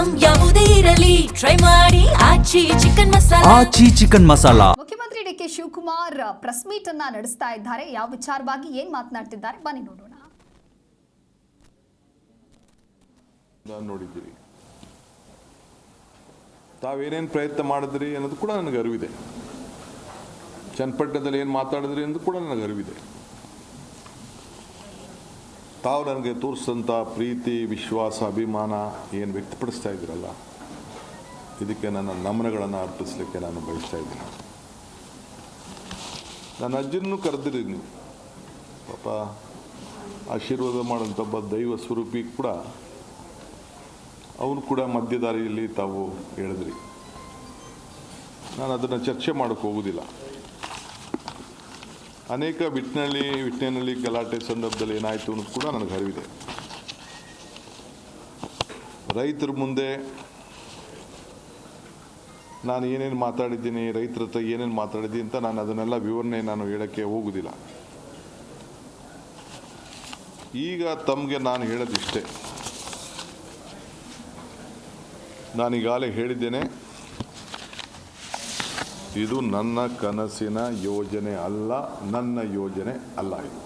Item ಯಾವುದೇ ಇರಲಿ try ಮಾಡಿ ಆಚಿ ಚಿಕನ್ ಮಸಾಲಾ. ಮುಖ್ಯಮಂತ್ರಿ D K Shivakumar press meet ಅನ್ನ ನಡೆಸ್ತಾ ಇದ್ದಾರೆ. ಯಾವ ವಿಚಾರವಾಗಿ ಏನ್ ಮಾತನಾಡ್ತಿದ್ದಾರೆ ಬನ್ನಿ ನೋಡೋಣ. ನಾನು ನೋಡಿದ್ದೀರಿ, ತಾವೇನೇನು ಪ್ರಯತ್ನ ಮಾಡಿದ್ರಿ ಅನ್ನೋದು ಕೂಡ ನನಗೆ ಅರಿವಿದೆ. ಚನ್ನಪಟ್ಟಣದಲ್ಲಿ ಏನು ಮಾತಾಡಿದ್ರಿ ಅನ್ನೋದು ಕೂಡ ನನಗೆ ಅರಿವಿದೆ. ತಾವು ನನಗೆ ತೋರಿಸಿದಂಥ ಪ್ರೀತಿ, ವಿಶ್ವಾಸ, ಅಭಿಮಾನ ಏನು ವ್ಯಕ್ತಪಡಿಸ್ತಾ ಇದ್ದೀರಲ್ಲ, ಇದಕ್ಕೆ ನನ್ನ ನಮನಗಳನ್ನು ಅರ್ಪಿಸಲಿಕ್ಕೆ ನಾನು ಬಯಸ್ತಾ ಇದ್ದೀನಿ. ನನ್ನ ಅಜ್ಜನೂ ಕರೆದಿದ್ದೀನಿ, ಪಾಪ ಆಶೀರ್ವಾದ ಮಾಡೋಂಥ ಒಬ್ಬ ದೈವ ಸ್ವರೂಪಿ ಕೂಡ, ಅವನು ಕೂಡ ಮಧ್ಯದಾರಿಯಲ್ಲಿ ತಾವು ಹೇಳಿದ್ರಿ. ನಾನು ಅದನ್ನು ಚರ್ಚೆ ಮಾಡೋಕ್ಕೆ ಹೋಗೋದಿಲ್ಲ. ಅನೇಕ ವಿಟ್ನೆನಲ್ಲಿ ಗಲಾಟೆ ಸಂದರ್ಭದಲ್ಲಿ ಏನಾಯಿತು ಅನ್ನೋದು ಕೂಡ ನನಗೆ ಅರಿವಿದೆ. ರೈತರ ಮುಂದೆ ನಾನು ಏನೇನು ಮಾತಾಡಿದ್ದೀನಿ, ರೈತರ ಹತ್ರ ಏನೇನು ಮಾತಾಡಿದ್ದೀನಿ ಅಂತ ನಾನು ಅದನ್ನೆಲ್ಲ ವಿವರಣೆ ನಾನು ಹೇಳೋಕ್ಕೆ ಹೋಗೋದಿಲ್ಲ. ಈಗ ತಮಗೆ ನಾನು ಹೇಳೋದಿಷ್ಟೇ, ನಾನೀಗಾಗಲೇ ಹೇಳಿದ್ದೇನೆ, ಇದು ನನ್ನ ಕನಸಿನ ಯೋಜನೆ ಅಲ್ಲ, ನನ್ನ ಯೋಜನೆ ಅಲ್ಲ. ಇದು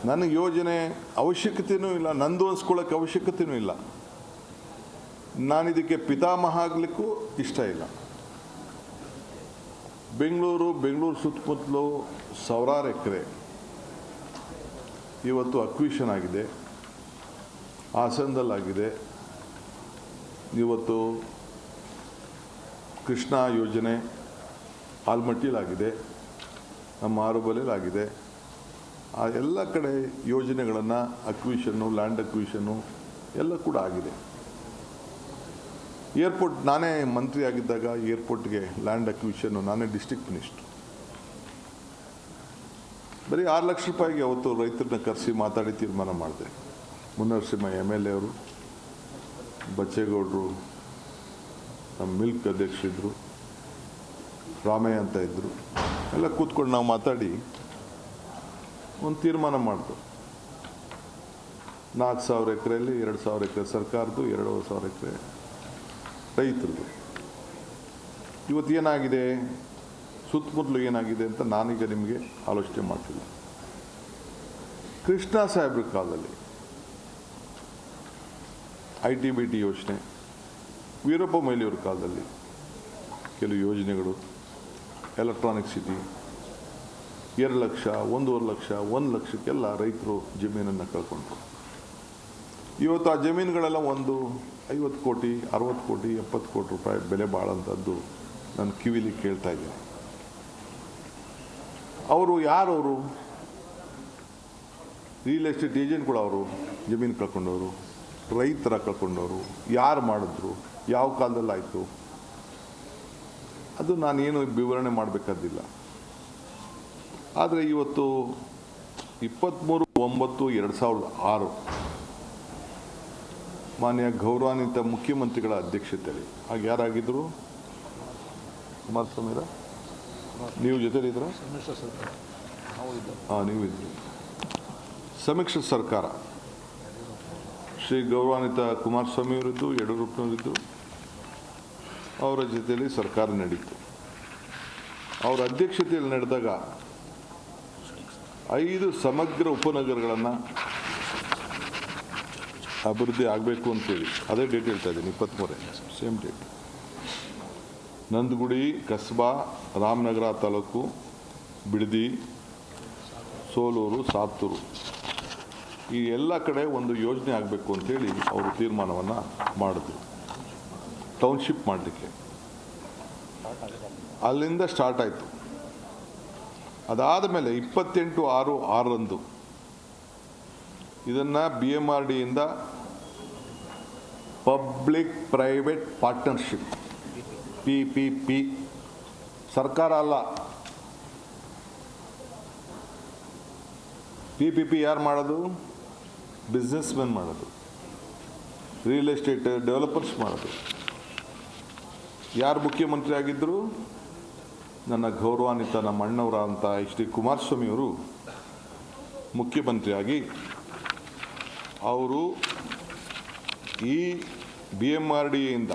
ನನಗೆ ಯೋಜನೆ ಅವಶ್ಯಕತೆಯೂ ಇಲ್ಲ, ನಂದು ಅನ್ಸ್ಕೊಳ್ಳೋಕ್ಕೆ ಅವಶ್ಯಕತೆಯೂ ಇಲ್ಲ. ನಾನಿದಕ್ಕೆ ಪಿತಾಮಹ ಆಗಲಿಕ್ಕೂ ಇಷ್ಟ ಇಲ್ಲ. ಬೆಂಗಳೂರು ಸುತ್ತಮುತ್ತಲು ಸಾವಿರಾರು ಎಕರೆ ಇವತ್ತು ಅಕ್ವಿಷನ್ ಆಗಿದೆ, ಹಾಸನದಲ್ಲಾಗಿದೆ, ಇವತ್ತು ಕೃಷ್ಣ ಯೋಜನೆ ಆಲ್ಮಟ್ಟಿಲಾಗಿದೆ, ನಮ್ಮ ಆರುಬಲೆಲಾಗಿದೆ. ಆ ಎಲ್ಲ ಕಡೆ ಯೋಜನೆಗಳನ್ನು ಅಕ್ವಿಷನ್ನು, ಲ್ಯಾಂಡ್ ಅಕ್ವಿಷನ್ನು ಎಲ್ಲ ಕೂಡ ಆಗಿದೆ. ಏರ್ಪೋರ್ಟ್ ನಾನೇ ಮಂತ್ರಿ ಆಗಿದ್ದಾಗ ಏರ್ಪೋರ್ಟ್ಗೆ ಲ್ಯಾಂಡ್ ಅಕ್ವಿಷನ್ನು ನಾನೇ ಡಿಸ್ಟ್ರಿಕ್ಟ್ ಮಿನಿಸ್ಟ್ರು. ಬರೀ 6 ಲಕ್ಷ ರೂಪಾಯಿಗೆ ಅವತ್ತು ರೈತರನ್ನ ಕರೆಸಿ ಮಾತಾಡಿ ತೀರ್ಮಾನ ಮಾಡಿದೆ. ಮುನ್ನರಸಿಂಹ MLA ಅವರು, ಬಚ್ಚೇಗೌಡರು, ನಮ್ಮ ಮಿಲ್ಕ್ ಅಧ್ಯಕ್ಷರಿದ್ದರು, ರಾಮಯ್ಯ ಅಂತ ಇದ್ದರು, ಎಲ್ಲ ಕೂತ್ಕೊಂಡು ನಾವು ಮಾತಾಡಿ ಒಂದು ತೀರ್ಮಾನ ಮಾಡಿದ್ರು. 4,000 ಎಕರೆಯಲ್ಲಿ 2,000 ಎಕರೆ ಸರ್ಕಾರದ್ದು, 2,500 ಎಕರೆ ರೈತರದು. ಇವತ್ತು ಏನಾಗಿದೆ, ಸುತ್ತಮುತ್ತಲು ಏನಾಗಿದೆ ಅಂತ ನಾನೀಗ ನಿಮಗೆ ಆಲೋಚನೆ ಮಾಡ್ತಿಲ್ಲ. ಕೃಷ್ಣ ಸಾಹೇಬ್ರ ಕಾಲದಲ್ಲಿ ITBT ಯೋಜನೆ, ವೀರಪ್ಪ ಮೊಯ್ಲಿಯವ್ರ ಕಾಲದಲ್ಲಿ ಕೆಲವು ಯೋಜನೆಗಳು, ಎಲೆಕ್ಟ್ರಾನಿಕ್ ಸಿಟಿ, 2 ಲಕ್ಷ, 1.5 ಲಕ್ಷ, 1 ಲಕ್ಷಕ್ಕೆಲ್ಲ ರೈತರು ಜಮೀನನ್ನು ಕಳ್ಕೊಂಡ್ರು. ಇವತ್ತು ಆ ಜಮೀನುಗಳೆಲ್ಲ ಒಂದು 50 ಕೋಟಿ, 60 ಕೋಟಿ, 70 ಕೋಟಿ ರೂಪಾಯಿ ಬೆಲೆ ಬಾಳಂಥದ್ದು ನಾನು ಕಿವಿಲಿ ಕೇಳ್ತಾ ಇದ್ದೀನಿ. ಅವರು ಯಾರವರು? ರಿಯಲ್ ಎಸ್ಟೇಟ್ ಏಜೆಂಟ್ಗಳು. ಅವರು ಜಮೀನು ಕಳ್ಕೊಂಡವರು, ರೈತರ ಕಳ್ಕೊಂಡವರು, ಯಾರು ಮಾಡಿದ್ರು, ಯಾವ ಕಾಲದಲ್ಲಾಯಿತು, ಅದು ನಾನೇನು ವಿವರಣೆ ಮಾಡಬೇಕಾದಿಲ್ಲ. ಆದರೆ ಇವತ್ತು 23/9/2006 ಮಾನ್ಯ ಗೌರವಾನ್ವಿತ ಮುಖ್ಯಮಂತ್ರಿಗಳ ಅಧ್ಯಕ್ಷತೆಯಲ್ಲಿ, ಆಗ ಯಾರಾಗಿದ್ದರು? ಕುಮಾರಸ್ವಾಮಿರ, ನೀವು ಜೊತೆಲಿದ್ರ? ಹಾಂ, ನೀವು ಇದ್ರಿ. ಸಮ್ಮಿಶ್ರ ಸರ್ಕಾರ, ಶ್ರೀ ಗೌರವಾನ್ವಿತ ಕುಮಾರಸ್ವಾಮಿಯವರಿದ್ದು, ಯಡಿಯೂರಪ್ಪನವರಿದ್ದು, ಅವರ ಜೊತೆಯಲ್ಲಿ ಸರ್ಕಾರ ನಡೀತು. ಅವರ ಅಧ್ಯಕ್ಷತೆಯಲ್ಲಿ ನಡೆದಾಗ 5 ಸಮಗ್ರ ಉಪನಗರಗಳನ್ನು ಅಭಿವೃದ್ಧಿ ಆಗಬೇಕು ಅಂತೇಳಿ, ಅದೇ ಡೇಟ್ ಹೇಳ್ತಾ ಇದ್ದೀನಿ, 23 ಸೇಮ್ ಡೇಟ್. ನಂದಗುಡಿ, ಕಸ್ಬಾ, ರಾಮನಗರ ತಾಲೂಕು, ಬಿಡದಿ, ಸೋಲೂರು, ಸಾತ್ತೂರು, ಈ ಎಲ್ಲ ಕಡೆ ಒಂದು ಯೋಜನೆ ಆಗಬೇಕು ಅಂತೇಳಿ ಅವರು ತೀರ್ಮಾನವನ್ನು ಮಾಡಿದ್ರು, ಟೌನ್ಶಿಪ್ ಮಾಡಲಿಕ್ಕೆ. ಅಲ್ಲಿಂದ ಸ್ಟಾರ್ಟ್ ಆಯಿತು. ಅದಾದ ಮೇಲೆ 28/6/6 ಇದನ್ನು BMRDಯಿಂದ ಪಬ್ಲಿಕ್ ಪ್ರೈವೇಟ್ ಪಾರ್ಟ್ನರ್ಶಿಪ್, PPP, ಸರ್ಕಾರ ಅಲ್ಲ, PPP ಯಾರು ಮಾಡೋದು? ಬಿಸ್ನೆಸ್ ಮೆನ್ ಮಾಡೋದು, ರಿಯಲ್ ಎಸ್ಟೇಟ್ ಡೆವಲಪರ್ಸ್ ಮಾಡೋದು. ಯಾರು ಮುಖ್ಯಮಂತ್ರಿ ಆಗಿದ್ದರು? ನನ್ನ ಗೌರವಾನ್ವಿತ ನಮ್ಮ ಅಣ್ಣವರ ಅಂತ ಶ್ರೀ ಕುಮಾರಸ್ವಾಮಿಯವರು ಮುಖ್ಯಮಂತ್ರಿಯಾಗಿ ಅವರು ಈ BMRDAಯಿಂದ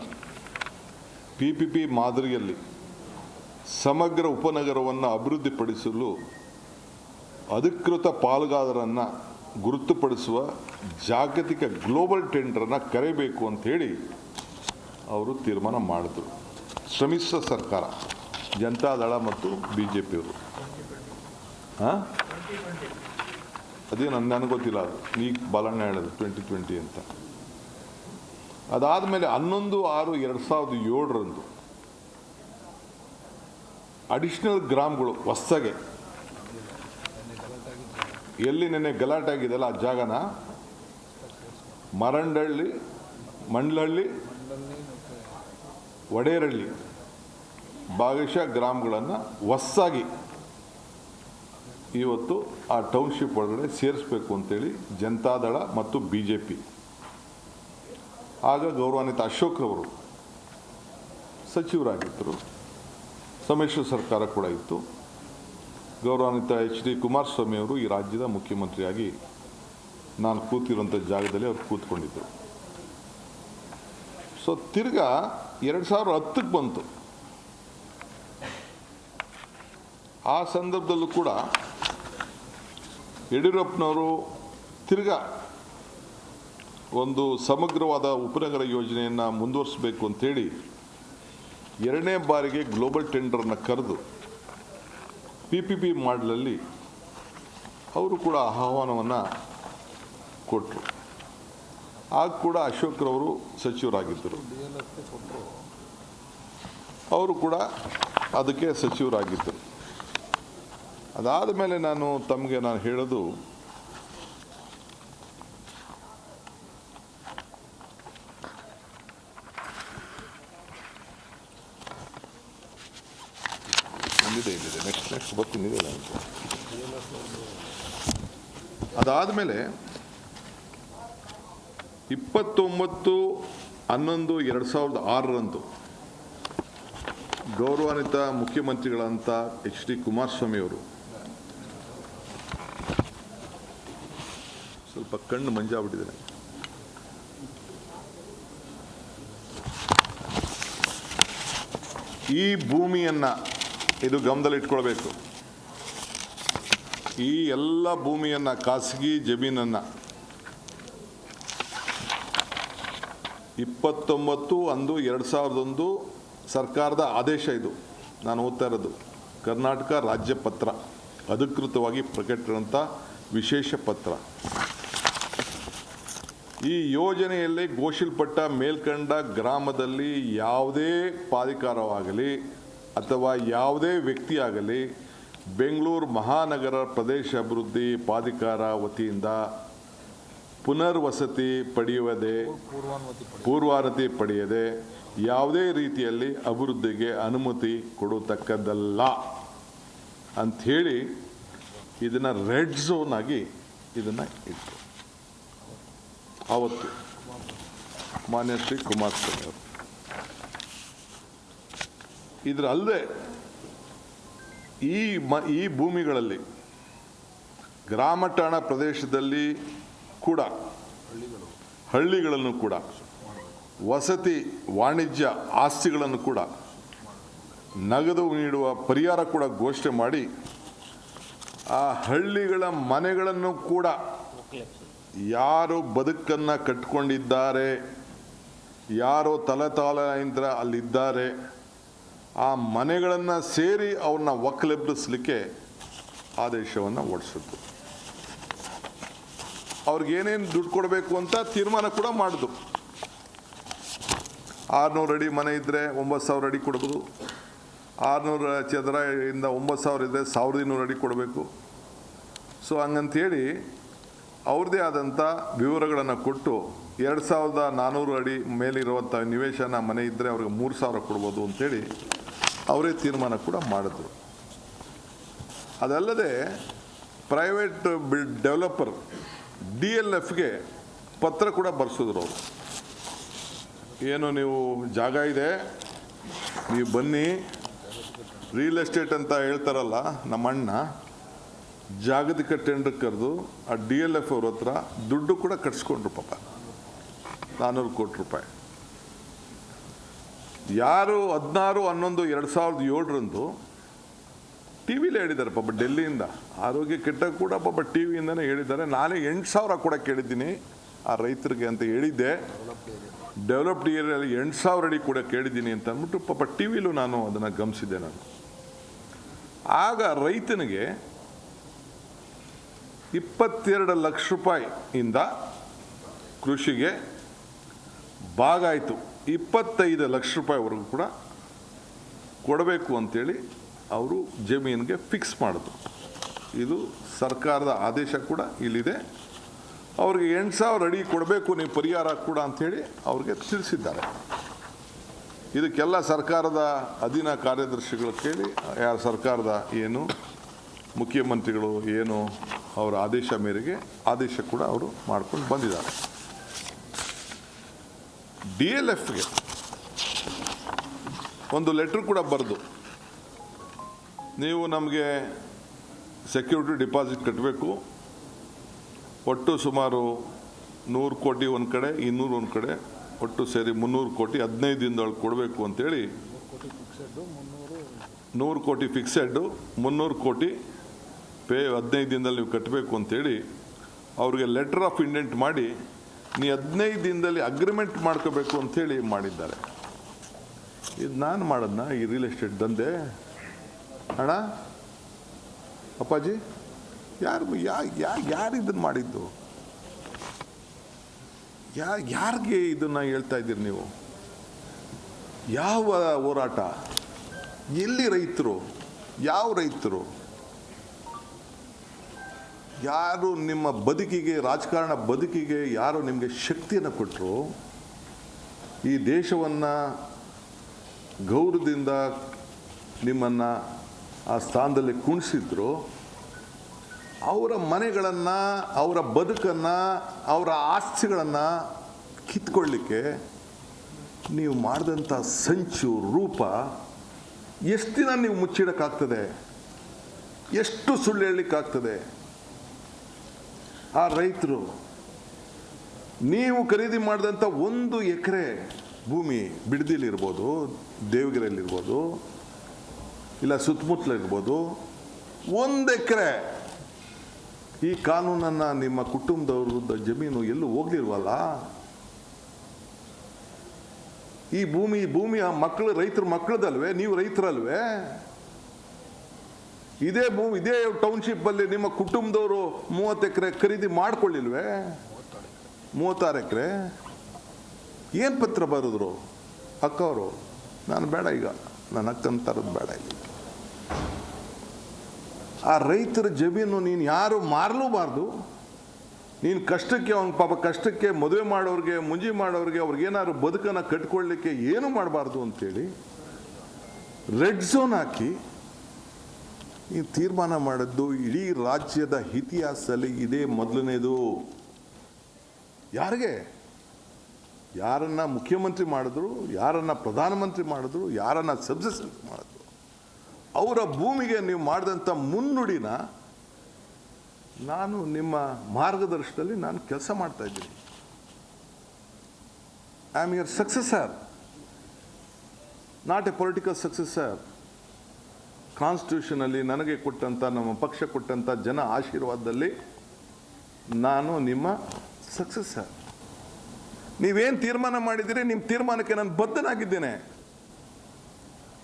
PPP ಮಾದರಿಯಲ್ಲಿ ಸಮಗ್ರ ಉಪನಗರವನ್ನು ಅಭಿವೃದ್ಧಿಪಡಿಸಲು ಅಧಿಕೃತ ಪಾಲುದಾರರನ್ನು ಗುರುತುಪಡಿಸುವ ಜಾಗತಿಕ ಗ್ಲೋಬಲ್ ಟೆಂಡರನ್ನು ಕರೆಯಬೇಕು ಅಂಥೇಳಿ ಅವರು ತೀರ್ಮಾನ ಮಾಡಿದ್ರು. ಶ್ರಮಿಶ್ರ ಸರ್ಕಾರ, ಜನತಾದಳ ಮತ್ತು BJP ಅವರು. ಅದೇ ನನಗೆ ಗೊತ್ತಿಲ್ಲ, ಅದು ಈಗ ಬಾಲಣ್ಣ ಹೇಳೋದು 2020 ಅಂತ. ಅದಾದಮೇಲೆ 11/6/2007 ಅಡಿಷನಲ್ ಗ್ರಾಮಗಳು ಹೊಸಗೆ ಎಲ್ಲಿ ನೆನ್ನೆ ಗಲಾಟೆ ಆಗಿದೆಯಲ್ಲ ಆ ಜಾಗನ ಮರಂಡಹಳ್ಳಿ, ಮಂಡ್ಲಹಳ್ಳಿ, ವಡೇರಹಳ್ಳಿ ಭಾಗಶಃ ಗ್ರಾಮಗಳನ್ನು ಹೊಸದಾಗಿ ಇವತ್ತು ಆ ಟೌನ್ಶಿಪ್ ಒಳಗಡೆ ಸೇರಿಸಬೇಕು ಅಂತೇಳಿ ಜನತಾದಳ ಮತ್ತು BJP. ಆಗ ಗೌರವಾನ್ವಿತ ಅಶೋಕ್ರವರು ಸಚಿವರಾಗಿದ್ದರು, ಸಮ್ಮಿಶ್ರ ಸರ್ಕಾರ ಕೂಡ ಇತ್ತು. ಗೌರವಾನ್ವಿತ HD ಕುಮಾರಸ್ವಾಮಿ ಅವರು ಈ ರಾಜ್ಯದ ಮುಖ್ಯಮಂತ್ರಿಯಾಗಿ ನಾನು ಕೂತಿರುವಂಥ ಜಾಗದಲ್ಲಿ ಅವ್ರು ಕೂತ್ಕೊಂಡಿದ್ದರು. ಸೊ ತಿರ್ಗಾ 2010ಕ್ಕೆ ಬಂತು. ಆ ಸಂದರ್ಭದಲ್ಲೂ ಕೂಡ ಯಡಿಯೂರಪ್ಪನವರು ತಿರ್ಗಾ ಒಂದು ಸಮಗ್ರವಾದ ಉಪನಗರ ಯೋಜನೆಯನ್ನು ಮುಂದುವರಿಸಬೇಕು ಅಂಥೇಳಿ 2ನೇ ಬಾರಿಗೆ ಗ್ಲೋಬಲ್ ಟೆಂಡರ್ನ ಕರೆದು PPP ಮಾಡಲಲ್ಲಿ ಅವರು ಕೂಡ ಆಹ್ವಾನವನ್ನು ಕೊಟ್ಟರು. ಆಗ ಕೂಡ ಅಶೋಕ್ರವರು ಸಚಿವರಾಗಿದ್ದರು, ಅವರು ಕೂಡ ಅದಕ್ಕೆ ಸಚಿವರಾಗಿದ್ದರು. ಅದಾದ ಮೇಲೆ ನಾನು ಹೇಳೋದು, ಇಲ್ಲಿದೆ ನೆಕ್ಸ್ಟ್ ಬರ್ತೀನಿ. ಅದಾದಮೇಲೆ 29/11/2006 ಗೌರವಾನ್ವಿತ ಮುಖ್ಯಮಂತ್ರಿಗಳಂತ HD ಕುಮಾರಸ್ವಾಮಿ ಅವರು, ಸ್ವಲ್ಪ ಕಣ್ಣು ಮಂಜಾಗ್ಬಿಟ್ಟಿದೆ, ಈ ಭೂಮಿಯನ್ನು ಇದು ಗಮನದಲ್ಲಿಟ್ಕೊಳ್ಬೇಕು. ಈ ಎಲ್ಲ ಭೂಮಿಯನ್ನು, ಖಾಸಗಿ ಜಮೀನನ್ನು 29/1/2001 ಸರ್ಕಾರದ ಆದೇಶ, ಇದು ನಾನು ಓದ್ತಾ ಇರೋದು ಕರ್ನಾಟಕ ರಾಜ್ಯ ಪತ್ರ, ಅಧಿಕೃತವಾಗಿ ಪ್ರಕಟಿಸಿದಂಥ ವಿಶೇಷ ಪತ್ರ. ಈ ಯೋಜನೆಯಲ್ಲಿ ಘೋಷಿಸಲ್ಪಟ್ಟ ಮೇಲ್ಕಂಡ ಗ್ರಾಮದಲ್ಲಿ ಯಾವುದೇ ಪ್ರಾಧಿಕಾರವಾಗಲಿ ಅಥವಾ ಯಾವುದೇ ವ್ಯಕ್ತಿಯಾಗಲಿ ಬೆಂಗಳೂರು ಮಹಾನಗರ ಪ್ರದೇಶ ಅಭಿವೃದ್ಧಿ ಪ್ರಾಧಿಕಾರ ವತಿಯಿಂದ ಪೂರ್ವಾನುಮತಿ ಪಡೆಯದೆ ಯಾವುದೇ ರೀತಿಯಲ್ಲಿ ಅಭಿವೃದ್ಧಿಗೆ ಅನುಮತಿ ಕೊಡತಕ್ಕದ್ದಲ್ಲ ಅಂಥೇಳಿ ಇದನ್ನು ರೆಡ್ ಝೋನ್ ಆಗಿ ಇದನ್ನು ಇಟ್ಟು ಆವತ್ತು ಮಾನ್ಯ ಶ್ರೀ ಕುಮಾರಸ್ವಾಮಿ ಅವರು. ಇದರಲ್ಲದೆ ಈ ಭೂಮಿಗಳಲ್ಲಿ ಗ್ರಾಮ ಠಾಣಾ ಪ್ರದೇಶದಲ್ಲಿ ಕೂಡ ಹಳ್ಳಿಗಳನ್ನು ಕೂಡ ವಸತಿ ವಾಣಿಜ್ಯ ಆಸ್ತಿಗಳನ್ನು ಕೂಡ ನಗದು ನೀಡುವ ಪರಿಹಾರ ಕೂಡ ಘೋಷಣೆ ಮಾಡಿ ಆ ಹಳ್ಳಿಗಳ ಮನೆಗಳನ್ನು ಕೂಡ ಯಾರು ಬದುಕನ್ನು ಕಟ್ಕೊಂಡಿದ್ದಾರೆ, ಯಾರೋ ತಲೆತಾಲೆಯಿಂದ ಅಲ್ಲಿದ್ದಾರೆ, ಆ ಮನೆಗಳನ್ನು ಸೇರಿ ಅವ್ರನ್ನ ಒಕ್ಕಲೆಬ್ಬಿಸಲಿಕ್ಕೆ ಆದೇಶವನ್ನು ಹೊರಡಿಸಿದ್ರು. ಅವ್ರಿಗೇನೇನು ದುಡ್ಡು ಕೊಡಬೇಕು ಅಂತ ತೀರ್ಮಾನ ಕೂಡ ಮಾಡಿದ್ರು. 600 ಅಡಿ ಮನೆ ಇದ್ದರೆ 9,000 ಅಡಿ ಕೊಡ್ಬೋದು, 600 ಚದರ ಇಂದ 9,000 ಇದ್ದರೆ 1,200 ಅಡಿ ಕೊಡಬೇಕು. ಸೊ ಹಂಗಂತೇಳಿ ಅವ್ರದ್ದೇ ಆದಂಥ ವಿವರಗಳನ್ನು ಕೊಟ್ಟು 2,400 ಅಡಿ ಮೇಲಿರುವಂಥ ನಿವೇಶನ ಮನೆ ಇದ್ದರೆ ಅವ್ರಿಗೆ 3,000 ಕೊಡ್ಬೋದು ಅಂಥೇಳಿ ಅವರೇ ತೀರ್ಮಾನ ಕೂಡ ಮಾಡಿದ್ರು. ಅದಲ್ಲದೆ ಪ್ರೈವೇಟ್ ಡೆವಲಪರ್ DLFಗೆ ಪತ್ರ ಕೂಡ ಬರೆಸಿದ್ರು. ಅವರು ಏನು ನೀವು ಜಾಗ ಇದೆ, ನೀವು ಬನ್ನಿ, ರಿಯಲ್ ಎಸ್ಟೇಟ್ ಅಂತ ಹೇಳ್ತಾರಲ್ಲ ನಮ್ಮಣ್ಣ, ಜಾಗತಿಕ ಟೆಂಡರ್ ಕರೆದು ಆ DLF ಅವ್ರ ಹತ್ರ ದುಡ್ಡು ಕೂಡ ಕಟ್ಸ್ಕೊಂಡ್ರು ಪಾಪ. 400 ಕೋಟಿ ರೂಪಾಯಿ. ಯಾರು 16/11/2007 ಟಿ ವಿಲೇ ಹೇಳಿದ್ದಾರೆ ಪಾಪ, ಡೆಲ್ಲಿಯಿಂದ ಆರೋಗ್ಯ ಕೆಟ್ಟ ಕೂಡ ಪಾಪ ಟಿ ವಿಯಿಂದನೇ ಹೇಳಿದ್ದಾರೆ. ನಾನೇ 8,000 ಕೂಡ ಕೇಳಿದ್ದೀನಿ ಆ ರೈತರಿಗೆ ಅಂತ ಹೇಳಿದ್ದೆ. ಡೆವಲಪ್ಡ್ ಏರಿಯಾದಲ್ಲಿ 8,000 ಅಡಿ ಕೂಡ ಕೇಳಿದ್ದೀನಿ ಅಂತ ಅಂದ್ಬಿಟ್ಟು ಪಾಪ ಟಿ ವಿಲೂ ನಾನು ಅದನ್ನು ಗಮನಿಸಿದ್ದೆ. ನಾನು ಆಗ ರೈತನಿಗೆ 22 ಲಕ್ಷ ರೂಪಾಯಿಯಿಂದ ಕೃಷಿಗೆ ಭಾಗ ಆಯಿತು 25 ಲಕ್ಷ ರೂಪಾಯಿವರೆಗೂ ಕೂಡ ಕೊಡಬೇಕು ಅಂತೇಳಿ ಅವರು ಜಮೀನಿಗೆ ಫಿಕ್ಸ್ ಮಾಡಿದ್ರು. ಇದು ಸರ್ಕಾರದ ಆದೇಶ ಕೂಡ ಇಲ್ಲಿದೆ. ಅವ್ರಿಗೆ 8,000 ಅಡಿ ಕೊಡಬೇಕು ನೀವು ಪರಿಹಾರ ಕೂಡ ಅಂಥೇಳಿ ಅವ್ರಿಗೆ ತಿಳಿಸಿದ್ದಾರೆ. ಇದಕ್ಕೆಲ್ಲ ಸರ್ಕಾರದ ಅಧೀನ ಕಾರ್ಯದರ್ಶಿಗಳು ಕೇಳಿ ಸರ್ಕಾರದ ಏನು ಮುಖ್ಯಮಂತ್ರಿಗಳು ಏನು ಅವರ ಆದೇಶ ಮೇರೆಗೆ ಆದೇಶ ಕೂಡ ಅವರು ಮಾಡ್ಕೊಂಡು ಬಂದಿದ್ದಾರೆ. DLFಗೆ ಒಂದು ಲೆಟ್ರ್ ಕೂಡ ಬರೆದು ನೀವು ನಮಗೆ ಸೆಕ್ಯೂರಿಟಿ ಡಿಪಾಸಿಟ್ ಕಟ್ಟಬೇಕು, ಒಟ್ಟು ಸುಮಾರು 100 ಕೋಟಿ ಒಂದು ಕಡೆ 200 ಒಂದು ಕಡೆ ಒಟ್ಟು ಸೇರಿ 300 ಕೋಟಿ 15 ದಿನದೊಳಗೆ ಕೊಡಬೇಕು ಅಂತೇಳಿ 100 ಕೋಟಿ ಫಿಕ್ಸೆಡ್ಡು 300 ಕೋಟಿ ಪೇ 15 ದಿನದಲ್ಲಿ ನೀವು ಕಟ್ಟಬೇಕು ಅಂತೇಳಿ ಅವ್ರಿಗೆ ಲೆಟರ್ ಆಫ್ ಇಂಡೆಂಟ್ ಮಾಡಿ ನೀ 15 ದಿನದಲ್ಲಿ ಅಗ್ರಿಮೆಂಟ್ ಮಾಡ್ಕೋಬೇಕು ಅಂಥೇಳಿ ಮಾಡಿದ್ದಾರೆ. ಇದು ನಾನು ಮಾಡೋದನ್ನ ಈ ರಿಯಲ್ ಎಸ್ಟೇಟ್ ದಂಧೆ ಅಣ್ಣ ಅಪ್ಪಾಜಿ ಯಾರು ಇದನ್ನು ಮಾಡಿದ್ದು? ಯಾರಿಗೆ ಇದನ್ನು ಹೇಳ್ತಾ ಇದ್ದೀರಿ ನೀವು? ಯಾವ ಹೋರಾಟ? ಎಲ್ಲಿ ರೈತರು? ಯಾವ ರೈತರು? ಯಾರು ನಿಮ್ಮ ಬದುಕಿಗೆ ರಾಜಕಾರಣ ಬದುಕಿಗೆ ಯಾರು ನಿಮಗೆ ಶಕ್ತಿಯನ್ನು ಕೊಟ್ಟರು? ಈ ದೇಶವನ್ನು ಗೌರವದಿಂದ ನಿಮ್ಮನ್ನು ಆ ಸ್ಥಾನದಲ್ಲಿ ಕುಣಿಸಿದ್ರು, ಅವರ ಮನೆಗಳನ್ನು ಅವರ ಬದುಕನ್ನು ಅವರ ಆಸ್ತಿಗಳನ್ನು ಕಿತ್ಕೊಳ್ಳಿಕ್ಕೆ ನೀವು ಮಾಡಿದಂಥ ಸಂಚು ರೂಪ ಎಷ್ಟು ದಿನ ನೀವು ಮುಚ್ಚಿಡೋಕ್ಕಾಗ್ತದೆ? ಎಷ್ಟು ಸುಳ್ಳು ಹೇಳಲಿಕ್ಕಾಗ್ತದೆ? ಆ ರೈತರು ನೀವು ಖರೀದಿ ಮಾಡಿದಂಥ 1 ಎಕರೆ ಭೂಮಿ ಬಿಡದಿಲಿರ್ಬೋದು, ದೇವಗಿರಿಯಲ್ಲಿರ್ಬೋದು, ಇಲ್ಲ ಸುತ್ತಮುತ್ತಲಿರ್ಬೋದು, 1 ಎಕರೆ ಈ ಕಾನೂನನ್ನು ನಿಮ್ಮ ಕುಟುಂಬದವ್ರದ್ದು ಜಮೀನು ಎಲ್ಲೂ ಹೋಗ್ಲಿಲ್ವಲ್ಲ? ಈ ಭೂಮಿಯ ಮಕ್ಕಳು ರೈತರ ಮಕ್ಕಳದಲ್ವೇ? ನೀವು ರೈತರಲ್ವೇ? ಇದೇ ಟೌನ್ಶಿಪ್ ಅಲ್ಲಿ ನಿಮ್ಮ ಕುಟುಂಬದವರು 30 ಎಕರೆ ಖರೀದಿ ಮಾಡ್ಕೊಳ್ಳಿಲ್ವೇ? 36 ಎಕರೆ ಏನು ಪತ್ರ ಬರೆದ್ರು ಅಕ್ಕವರು? ನಾನು ಬೇಡ, ಈಗ ನನ್ನ ಅಕ್ಕನ ತರದು ಬೇಡ. ಇಲ್ಲಿ ಆ ರೈತರ ಜಮೀನು ನೀನು ಯಾರು ಮಾರಲೂಬಾರ್ದು. ನೀನು ಕಷ್ಟಕ್ಕೆ ಅವ್ನ ಪಾಪ ಕಷ್ಟಕ್ಕೆ ಮದುವೆ ಮಾಡೋರಿಗೆ ಮುಂಜಿ ಮಾಡೋರಿಗೆ ಅವ್ರಿಗೇನಾದ್ರು ಬದುಕನ್ನು ಕಟ್ಕೊಳ್ಳಿಕ್ಕೆ ಏನು ಮಾಡಬಾರ್ದು ಅಂತೇಳಿ ರೆಡ್ ಝೋನ್ ಹಾಕಿ ನೀವು ತೀರ್ಮಾನ ಮಾಡಿದ್ದು ಇಡೀ ರಾಜ್ಯದ ಇತಿಹಾಸದಲ್ಲಿ ಇದೇ ಮೊದಲನೇದು. ಯಾರನ್ನ ಮುಖ್ಯಮಂತ್ರಿ ಮಾಡಿದ್ರು, ಯಾರನ್ನ ಪ್ರಧಾನಮಂತ್ರಿ ಮಾಡಿದ್ರು, ಯಾರನ್ನ ಸಬ್ಸಿಡೆಂಟ್ ಮಾಡಿದ್ರು, ಅವರ ಭೂಮಿಗೆ ನೀವು ಮಾಡಿದಂಥ ಮುನ್ನುಡಿನ ನಾನು ನಿಮ್ಮ ಮಾರ್ಗದರ್ಶನದಲ್ಲಿ ನಾನು ಕೆಲಸ ಮಾಡ್ತಾ ಇದ್ದೀನಿ. I am your successor, not a political successor. ಕಾನ್ಸ್ಟಿಟ್ಯೂಷನಲ್ಲಿ ನನಗೆ ಕೊಟ್ಟಂಥ, ನಮ್ಮ ಪಕ್ಷ ಕೊಟ್ಟಂಥ ಜನ ಆಶೀರ್ವಾದದಲ್ಲಿ ನಾನು ನಿಮ್ಮ ಸಕ್ಸೆಸರ್. ನೀವೇನು ತೀರ್ಮಾನ ಮಾಡಿದ್ದೀರಿ ನಿಮ್ಮ ತೀರ್ಮಾನಕ್ಕೆ ನಾನು ಬದ್ಧನಾಗಿದ್ದೇನೆ.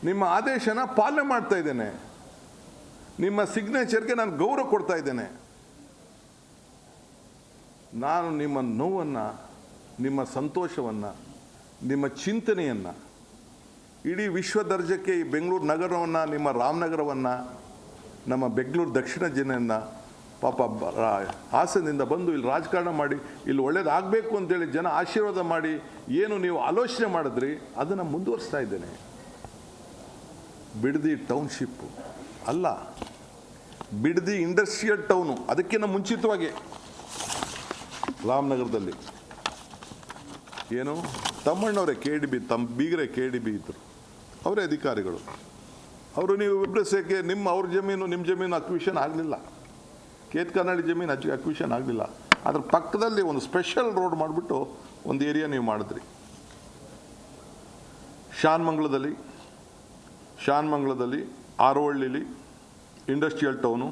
ನಿಮ್ಮ ಆದೇಶನ ಪಾಲನೆ ಮಾಡ್ತಾ ಇದ್ದೇನೆ. ನಿಮ್ಮ ಸಿಗ್ನೇಚರ್ಗೆ ನಾನು ಗೌರವ ಕೊಡ್ತಾ ಇದ್ದೇನೆ. ನಾನು ನಿಮ್ಮ ನೋವನ್ನು, ನಿಮ್ಮ ಸಂತೋಷವನ್ನು, ನಿಮ್ಮ ಚಿಂತನೆಯನ್ನು ಇಡೀ ವಿಶ್ವ ದರ್ಜಕ್ಕೆ ಈ ಬೆಂಗಳೂರು ನಗರವನ್ನು, ನಿಮ್ಮ ರಾಮನಗರವನ್ನು, ನಮ್ಮ ಬೆಂಗಳೂರು ದಕ್ಷಿಣ ಜಿಲ್ಲೆಯನ್ನು ಪಾಪ ಹಾಸನದಿಂದ ಬಂದು ಇಲ್ಲಿ ರಾಜಕಾರಣ ಮಾಡಿ ಇಲ್ಲಿ ಒಳ್ಳೇದಾಗಬೇಕು ಅಂತೇಳಿ ಜನ ಆಶೀರ್ವಾದ ಮಾಡಿ ಏನು ನೀವು ಆಲೋಚನೆ ಮಾಡಿದ್ರಿ ಅದನ್ನು ಮುಂದುವರಿಸ್ತಾ ಇದ್ದೇನೆ. ಬಿಡದಿ ಟೌನ್ಶಿಪ್ಪು ಅಲ್ಲ, ಬಿಡದಿ ಇಂಡಸ್ಟ್ರಿಯಲ್ ಟೌನು. ಅದಕ್ಕಿಂತ ಮುಂಚಿತವಾಗಿ ರಾಮನಗರದಲ್ಲಿ ಏನು ತಮ್ಮಣ್ಣವರೇ KDB, ತಮ್ಮ ಬೀಗರೆ KDB ಇದ್ದರು, ಅವರೇ ಅಧಿಕಾರಿಗಳು. ಅವರು ನೀವು ಇಬ್ಬರು ಸೇಕೆ ಅವ್ರ ಜಮೀನು ನಿಮ್ಮ ಜಮೀನು ಅಕ್ವಿಷನ್ ಆಗಲಿಲ್ಲ, ಕೇತ್ಕರ್ನಾಡಿ ಜಮೀನು ಅಕ್ವಿಷನ್ ಆಗಲಿಲ್ಲ. ಅದ್ರ ಪಕ್ಕದಲ್ಲಿ ಒಂದು ಸ್ಪೆಷಲ್ ರೋಡ್ ಮಾಡಿಬಿಟ್ಟು ಒಂದು ಏರಿಯಾ ನೀವು ಮಾಡಿದ್ರಿ. ಶಾನ್ಮಂಗ್ಲದಲ್ಲಿ ಆರೋಹಳ್ಳಿಲಿ ಇಂಡಸ್ಟ್ರಿಯಲ್ ಟೌನು,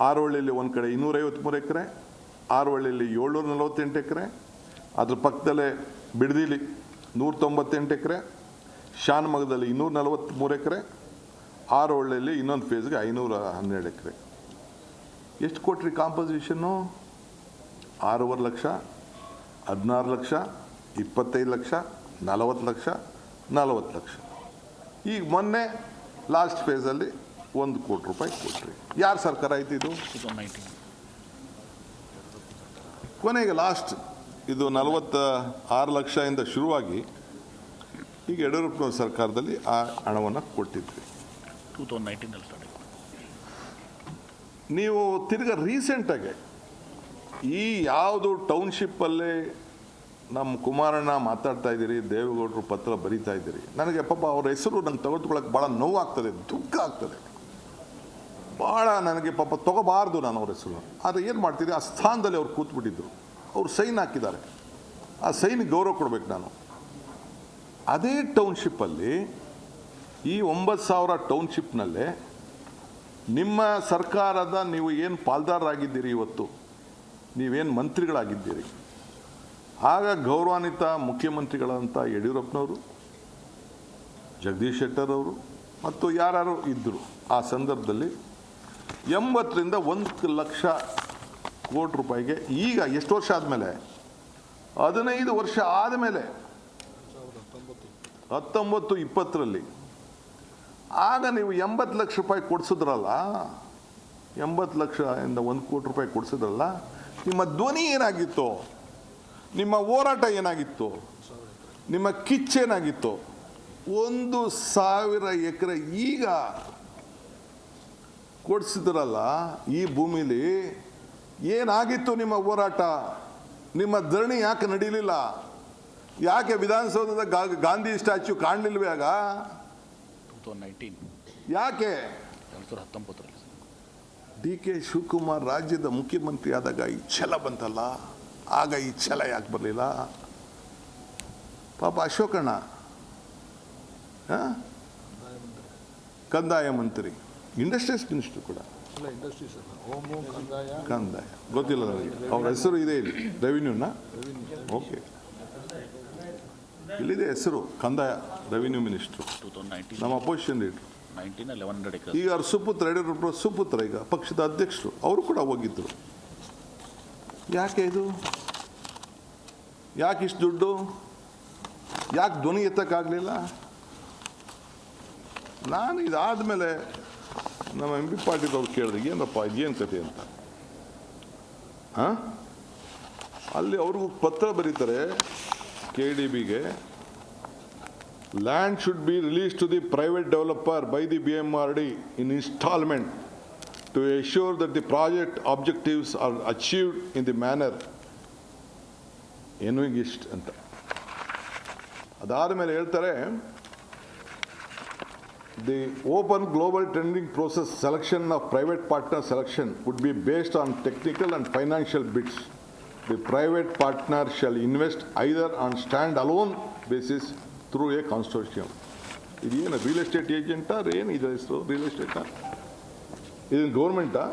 ಆರೋಹಳ್ಳಿಲಿ ಒಂದು ಕಡೆ 253 ಎಕರೆ, ಆರೋಹಳ್ಳಿಲಿ 748 ಎಕರೆ, ಅದ್ರ ಪಕ್ಕದಲ್ಲೇ ಬಿಡದಿಲಿ 198 ಎಕರೆ, ಶಾನ್ಮಂಗಲದಲ್ಲಿ 243 ಎಕರೆ, ಆರೋಹಳ್ಳಿಯಲ್ಲಿ ಇನ್ನೊಂದು ಫೇಸ್ಗೆ 512 ಎಕರೆ. ಎಷ್ಟು ಕೊಟ್ರಿ ಕಾಂಪೋಸಿಷನ್ನು? 6.5 ಲಕ್ಷ, 16 ಲಕ್ಷ, 25 ಲಕ್ಷ, 40 ಲಕ್ಷ, 40 ಲಕ್ಷ. ಈಗ ಮೊನ್ನೆ ಲಾಸ್ಟ್ ಫೇಸಲ್ಲಿ 1 ಕೋಟಿ ರೂಪಾಯಿ ಕೊಟ್ರಿ. ಯಾರ ಸರ್ಕಾರ ಆಯ್ತು ಇದು? 2019. ಕೊನೆಗೆ ಲಾಸ್ಟ್ ಇದು 46 ಲಕ್ಷದಿಂದ ಶುರುವಾಗಿ ಈಗ ಯಡಿಯೂರಪ್ಪನವ್ರ ಸರ್ಕಾರದಲ್ಲಿ ಆ ಹಣವನ್ನು ಕೊಟ್ಟಿದ್ವಿ. 2019 ಸ್ಟಾರ್ಟ್. ನೀವು ತಿರ್ಗಾ ರೀಸೆಂಟಾಗಿ ಈ ಯಾವುದು ಟೌನ್ಶಿಪ್ಪಲ್ಲೇ ನಮ್ಮ ಕುಮಾರಣ್ಣ ಮಾತಾಡ್ತಾ ಇದ್ದೀರಿ, ದೇವೇಗೌಡರು ಪತ್ರ ಬರೀತಾ ಇದ್ದೀರಿ, ನನಗೆ ಪಾಪ ಅವ್ರ ಹೆಸರು ನಂಗೆ ತೆಗೆದುಕೊಳ್ಳೋಕೆ ಭಾಳ ನೋವಾಗ್ತದೆ, ದುಃಖ ಆಗ್ತದೆ ಭಾಳ. ನನಗೆ ಪಾಪ ತೊಗೋಬಾರ್ದು ನಾನು ಅವ್ರ ಹೆಸರು. ಆದರೆ ಏನು ಮಾಡ್ತೀರಿ, ಆ ಸ್ಥಾನದಲ್ಲಿ ಅವ್ರು ಕೂತ್ಬಿಟ್ಟಿದ್ರು, ಅವ್ರು ಸೈನ್ ಹಾಕಿದ್ದಾರೆ, ಆ ಸೈನ್ಗೆ ಗೌರವ ಕೊಡ್ಬೇಕು ನಾನು. ಅದೇ ಟೌನ್ಶಿಪ್ಪಲ್ಲಿ ಈ 9,000 ಟೌನ್ಶಿಪ್ನಲ್ಲೇ ನಿಮ್ಮ ಸರ್ಕಾರದ ನೀವು ಏನು ಪಾಲ್ದಾರರಾಗಿದ್ದೀರಿ, ಇವತ್ತು ನೀವೇನು ಮಂತ್ರಿಗಳಾಗಿದ್ದೀರಿ, ಆಗ ಗೌರವಾನ್ವಿತ ಮುಖ್ಯಮಂತ್ರಿಗಳಂತ ಯಡಿಯೂರಪ್ಪನವರು, ಜಗದೀಶ್ ಶೆಟ್ಟರ್ ಅವರು ಮತ್ತು ಯಾರು ಇದ್ದರು ಆ ಸಂದರ್ಭದಲ್ಲಿ 80ರಿಂದ 1 ಲಕ್ಷ ಕೋಟಿ ರೂಪಾಯಿಗೆ ಈಗ ಎಷ್ಟು ವರ್ಷ ಆದಮೇಲೆ, 15 ವರ್ಷ ಆದಮೇಲೆ 19-20ರಲ್ಲಿ ಆಗ ನೀವು 80 ಲಕ್ಷ ರೂಪಾಯಿ ಕೊಡಿಸಿದ್ರಲ್ಲ, 80 ಲಕ್ಷದಿಂದ 1 ಕೋಟಿ ರೂಪಾಯಿ ಕೊಡಿಸಿದ್ರಲ್ಲ, ನಿಮ್ಮ ಧ್ವನಿ ಏನಾಗಿತ್ತು, ನಿಮ್ಮ ಹೋರಾಟ ಏನಾಗಿತ್ತು, ನಿಮ್ಮ ಕಿಚ್ಚೇನಾಗಿತ್ತು? 1,000 ಎಕರೆ ಈಗ ಕೊಡಿಸಿದ್ರಲ್ಲ, ಈ ಭೂಮಿಲಿ ಏನಾಗಿತ್ತು ನಿಮ್ಮ ಹೋರಾಟ? ನಿಮ್ಮ ಧರಣಿ ಯಾಕೆ ನಡೀಲಿಲ್ಲ? ಯಾಕೆ ವಿಧಾನಸೌಧದ ಗಾಂಧಿ ಸ್ಟ್ಯಾಚ್ಯೂ ಕಾಣಲಿಲ್ವೇ ಆಗ? 2019. ಯಾಕೆ? 2019. DK ಶಿವಕುಮಾರ್ ರಾಜ್ಯದ ಮುಖ್ಯಮಂತ್ರಿ ಆದಾಗ ಈ ಛಲ ಬಂತಲ್ಲ, ಆಗ ಈ ಛಲ ಯಾಕೆ ಬರಲಿಲ್ಲ? ಪಾಪ ಅಶೋಕಣ್ಣ ಕಂದಾಯ ಮಂತ್ರಿ, ಇಂಡಸ್ಟ್ರೀಸ್ ಮಿನಿಸ್ಟರ್ ಕೂಡ, ಕಂದಾಯ ಗೊತ್ತಿಲ್ಲ ನನಗೆ, ಅವ್ರ ಹೆಸರು ಇದೆ ಇಲ್ಲಿ, ರೆವಿನ್ಯೂನ, ಓಕೆ ಇಲ್ಲಿದೆ ಹೆಸರು, ಕಂದಾಯ ರೆವಿನ್ಯೂ ಮಿನಿಸ್ಟ್ರು, 2019. ನಮ್ಮ ಅಪೋಸಿಷನ್ ಲೀಡ್ರು. 1100 ಎಕರೆ. ಈಗ ಅವ್ರ ಸುಪುತ್ರ, ಯಡಿಯೂರಪ್ಪ ಸುಪುತ್ರ, ಈಗ ಪಕ್ಷದ ಅಧ್ಯಕ್ಷರು, ಅವರು ಕೂಡ ಹೋಗಿದ್ದರು. ಯಾಕೆ ಇದು? ಯಾಕೆ ಇಷ್ಟು ದುಡ್ಡು? ಯಾಕೆ ಧ್ವನಿ ಎತ್ತಕ್ಕಾಗಲಿಲ್ಲ? ನಾನು ಇದಾದಮೇಲೆ ನಮ್ಮ MP ಪಾಟೀಲ್ ಅವ್ರು ಕೇಳಿದ್ರೆ, ಏನಪ್ಪ ಇದೇನು ಕತೆ ಅಂತ. ಅಲ್ಲಿ ಅವ್ರಿಗೂ ಪತ್ರ ಬರೀತಾರೆ KDBಗೆ, land should be released to the private developer by the BMRD in installment to assure that the project objectives are achieved in the manner envisaged ಅಂತ. ಅದಾದ ಮೇಲೆ ಹೇಳ್ತಾರೆ, the open global tendering process selection of private partner selection would be based on technical and financial bids. The private partner shall invest either on stand-alone basis through a consortium. ಇದೇನು real estate ಏಜೆಂಟಾ? ಏನು ಇದೆ ಹೆಸರು? Real ಎಸ್ಟೇಟಾ? ಇದು ಗೌರ್ಮೆಂಟಾ?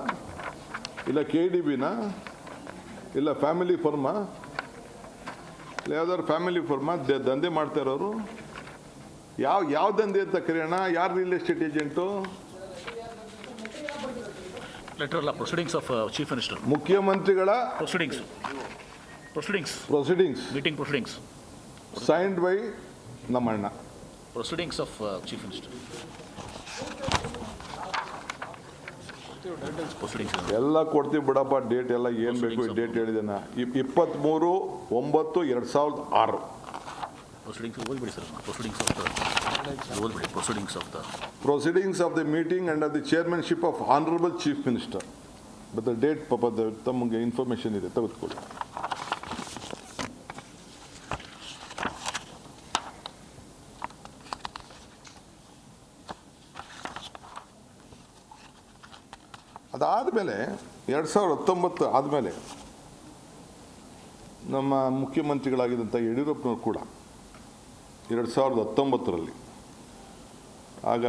ಇಲ್ಲ KDBನಾ? ಇಲ್ಲ family ಫರ್ಮಾ? ಇಲ್ಲ ಯಾವ್ದಾದ್ರು family ಫರ್ಮಾ ದಂಧೆ ಮಾಡ್ತಾ ಇರೋರು? ಯಾವ ದಂಧೆ ಅಂತ ಕರೆಯೋಣ? ಯಾರು ರಿಯಲ್ ಎಸ್ಟೇಟ್ ಏಜೆಂಟು? ಲೆಟರ್ ಅಲ್ಲ, ಪ್ರೊಸೀಡಿಂಗ್ಸ್ ಆಫ್ ಚೀಫ್ ಮಿನಿಸ್ಟರ್. ಮುಖ್ಯಮಂತ್ರಿಗಳ proceedings meeting proceedings signed by ನಮ್ಮಣ್ಣ. Proceedings of chief minister. ಎಲ್ಲ ಕೊಡ್ತೀವಿ ಬಿಡಪ್ಪ, ಡೇಟ್ ಎಲ್ಲ ಏನು ಬೇಕು ಡೇಟ್ ಹೇಳಿದ್ದೇನೆ. 23/9/2006. ಪ್ರೊಸೀಡಿಂಗ್ಸ್ ಓದ್ಬಿಡಿ sir. Proceedings of the meeting under the chairmanship of Honorable Chief Minister. But the date ಪಾಪ ತಮಗೆ ಇನ್ಫಾರ್ಮೇಶನ್ ಇದೆ, ತೆಗೆದುಕೊಳ್ಳಿ. ಅದಾದಮೇಲೆ 2019 ಆದಮೇಲೆ ನಮ್ಮ ಮುಖ್ಯಮಂತ್ರಿಗಳಾಗಿದ್ದಂಥ ಯಡಿಯೂರಪ್ಪನವರು ಕೂಡ 2019ರಲ್ಲಿ ಆಗ